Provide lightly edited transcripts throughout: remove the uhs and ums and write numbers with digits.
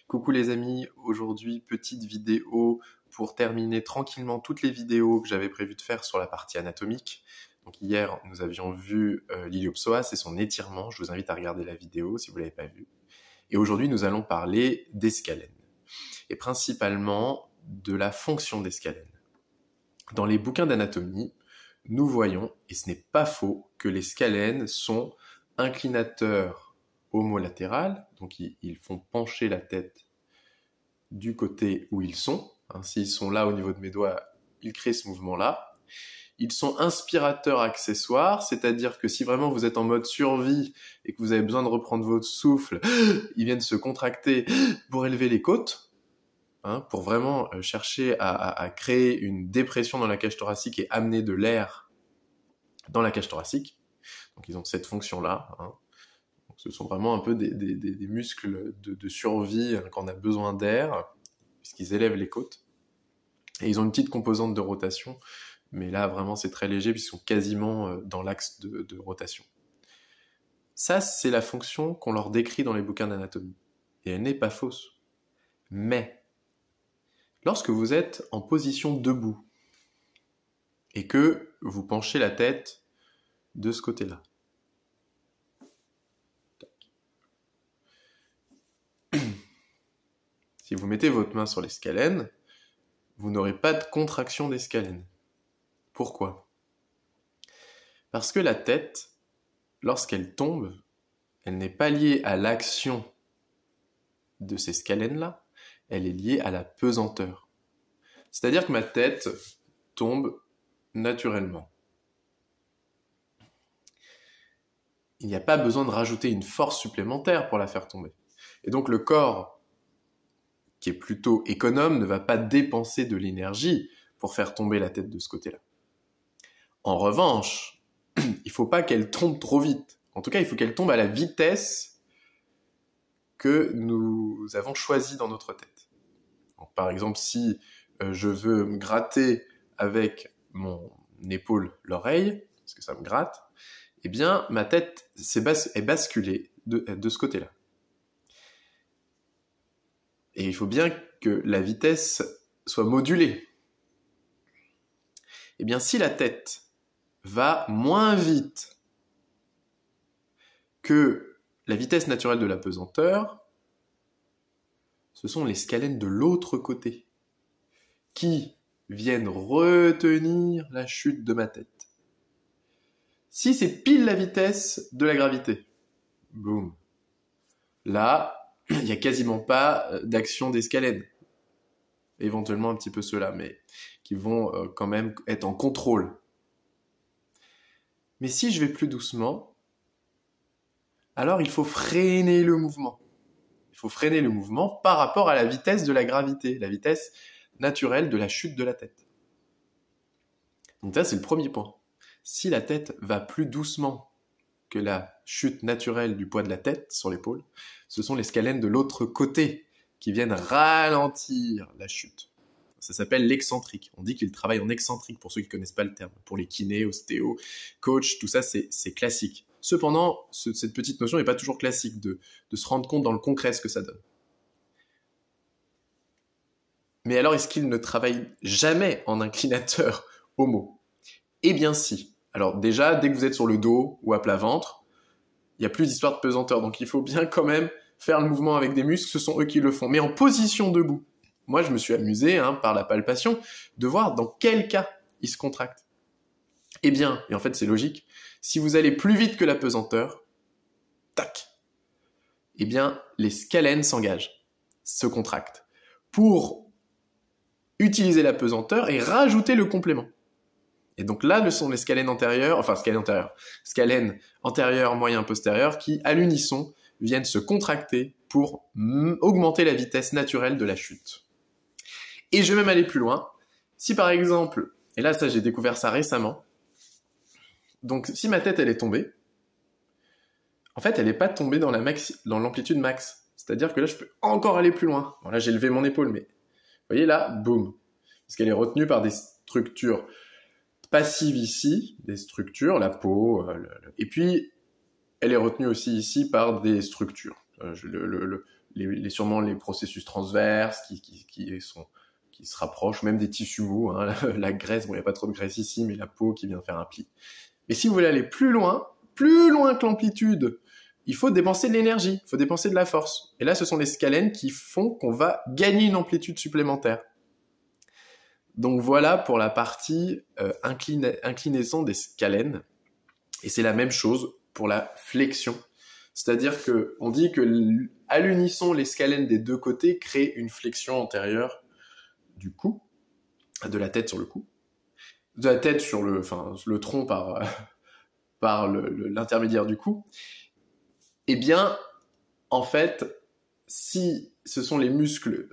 Coucou les amis, aujourd'hui petite vidéo pour terminer tranquillement toutes les vidéos que j'avais prévu de faire sur la partie anatomique. Donc hier nous avions vu l'iliopsoas et son étirement, je vous invite à regarder la vidéo si vous ne l'avez pas vue. Et aujourd'hui nous allons parler des scalènes, et principalement de la fonction des scalènes. Dans les bouquins d'anatomie, nous voyons, et ce n'est pas faux, que les scalènes sont inclinateurs homolatérales, donc ils font pencher la tête du côté où ils sont. S'ils sont là au niveau de mes doigts, ils créent ce mouvement-là. Ils sont inspirateurs accessoires, c'est-à-dire que si vraiment vous êtes en mode survie et que vous avez besoin de reprendre votre souffle, ils viennent se contracter pour élever les côtes, pour vraiment chercher à créer une dépression dans la cage thoracique et amener de l'air dans la cage thoracique. Donc ils ont cette fonction-là. Ce sont vraiment un peu des muscles de survie quand on a besoin d'air, puisqu'ils élèvent les côtes. Et ils ont une petite composante de rotation, mais là vraiment c'est très léger puisqu'ils sont quasiment dans l'axe de rotation. Ça, c'est la fonction qu'on leur décrit dans les bouquins d'anatomie. Et elle n'est pas fausse. Mais, lorsque vous êtes en position debout, et que vous penchez la tête de ce côté-là, si vous mettez votre main sur les scalènes, vous n'aurez pas de contraction des scalènes. Pourquoi ? Parce que la tête, lorsqu'elle tombe, elle n'est pas liée à l'action de ces scalènes-là, elle est liée à la pesanteur. C'est-à-dire que ma tête tombe naturellement. Il n'y a pas besoin de rajouter une force supplémentaire pour la faire tomber. Et donc le corps, qui est plutôt économe, ne va pas dépenser de l'énergie pour faire tomber la tête de ce côté-là. En revanche, il ne faut pas qu'elle tombe trop vite. En tout cas, il faut qu'elle tombe à la vitesse que nous avons choisie dans notre tête. Donc, par exemple, si je veux me gratter avec mon épaule l'oreille, parce que ça me gratte, eh bien, ma tête est basculée de ce côté-là. Et il faut bien que la vitesse soit modulée. Eh bien, si la tête va moins vite que la vitesse naturelle de la pesanteur, ce sont les scalènes de l'autre côté qui viennent retenir la chute de ma tête. Si c'est pile la vitesse de la gravité, boum, là, il n'y a quasiment pas d'action des scalènes. Éventuellement un petit peu ceux-là, mais qui vont quand même être en contrôle. Mais si je vais plus doucement, alors il faut freiner le mouvement. Il faut freiner le mouvement par rapport à la vitesse de la gravité, la vitesse naturelle de la chute de la tête. Donc ça, c'est le premier point. Si la tête va plus doucement que la chute naturelle du poids de la tête sur l'épaule, ce sont les scalènes de l'autre côté qui viennent ralentir la chute. Ça s'appelle l'excentrique. On dit qu'ils travaillent en excentrique pour ceux qui ne connaissent pas le terme. Pour les kinés, ostéos, coach, tout ça, c'est classique. Cependant, cette petite notion n'est pas toujours classique de se rendre compte dans le concret ce que ça donne. Mais alors, est-ce qu'ils ne travaillent jamais en inclinateur homo ? Eh bien si. Alors déjà, dès que vous êtes sur le dos ou à plat ventre, il n'y a plus d'histoire de pesanteur. Donc il faut bien quand même faire le mouvement avec des muscles, ce sont eux qui le font. Mais en position debout. Moi, je me suis amusé par la palpation de voir dans quel cas ils se contractent. Eh bien, et en fait c'est logique, si vous allez plus vite que la pesanteur, tac, eh bien les scalènes s'engagent, se contractent, pour utiliser la pesanteur et rajouter le complément. Et donc là, ce sont les scalènes antérieures, scalènes antérieures, moyen, postérieures, qui, à l'unisson, viennent se contracter pour augmenter la vitesse naturelle de la chute. Et je vais même aller plus loin. Si par exemple, et là, ça j'ai découvert ça récemment, donc si ma tête, elle est tombée, en fait, elle n'est pas tombée dans l'amplitude max. C'est-à-dire que là, je peux encore aller plus loin. Bon, là, j'ai levé mon épaule, mais vous voyez là, boum. Parce qu'elle est retenue par des structures passive ici, des structures, la peau, et puis elle est retenue aussi ici par des structures. sûrement les processus transverses qui se rapprochent, même des tissus mous, hein, la graisse, bon, il n'y a pas trop de graisse ici, mais la peau qui vient faire un pli. Et si vous voulez aller plus loin que l'amplitude, il faut dépenser de l'énergie, il faut dépenser de la force. Et là, ce sont les scalènes qui font qu'on va gagner une amplitude supplémentaire. Donc voilà pour la partie inclinaison des scalènes. Et c'est la même chose pour la flexion. C'est-à-dire que on dit que à l'unisson, les scalènes des deux côtés créent une flexion antérieure du cou, de la tête sur le cou, de la tête sur le tronc par l'intermédiaire du cou. Eh bien, en fait, si ce sont les muscles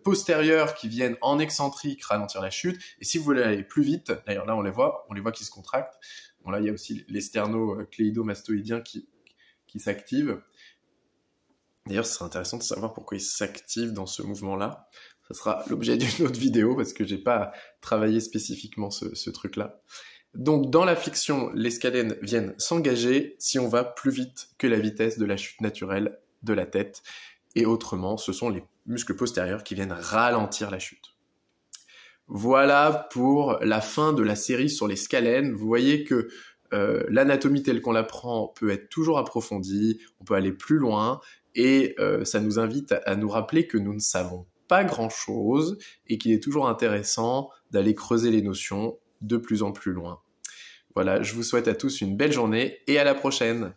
postérieurs qui viennent en excentrique ralentir la chute, et si vous voulez aller plus vite, d'ailleurs là on les voit qui se contractent. Bon là il y a aussi les sternocléido-mastoïdiens qui s'activent. D'ailleurs ce serait intéressant de savoir pourquoi ils s'activent dans ce mouvement-là. Ça sera l'objet d'une autre vidéo parce que j'ai pas travaillé spécifiquement ce truc-là. Donc dans la flexion, les scalènes viennent s'engager si on va plus vite que la vitesse de la chute naturelle de la tête. Et autrement, ce sont les muscles postérieurs qui viennent ralentir la chute. Voilà pour la fin de la série sur les scalènes. Vous voyez que l'anatomie telle qu'on l'apprend peut être toujours approfondie, on peut aller plus loin, et ça nous invite à nous rappeler que nous ne savons pas grand-chose, et qu'il est toujours intéressant d'aller creuser les notions de plus en plus loin. Voilà, je vous souhaite à tous une belle journée, et à la prochaine!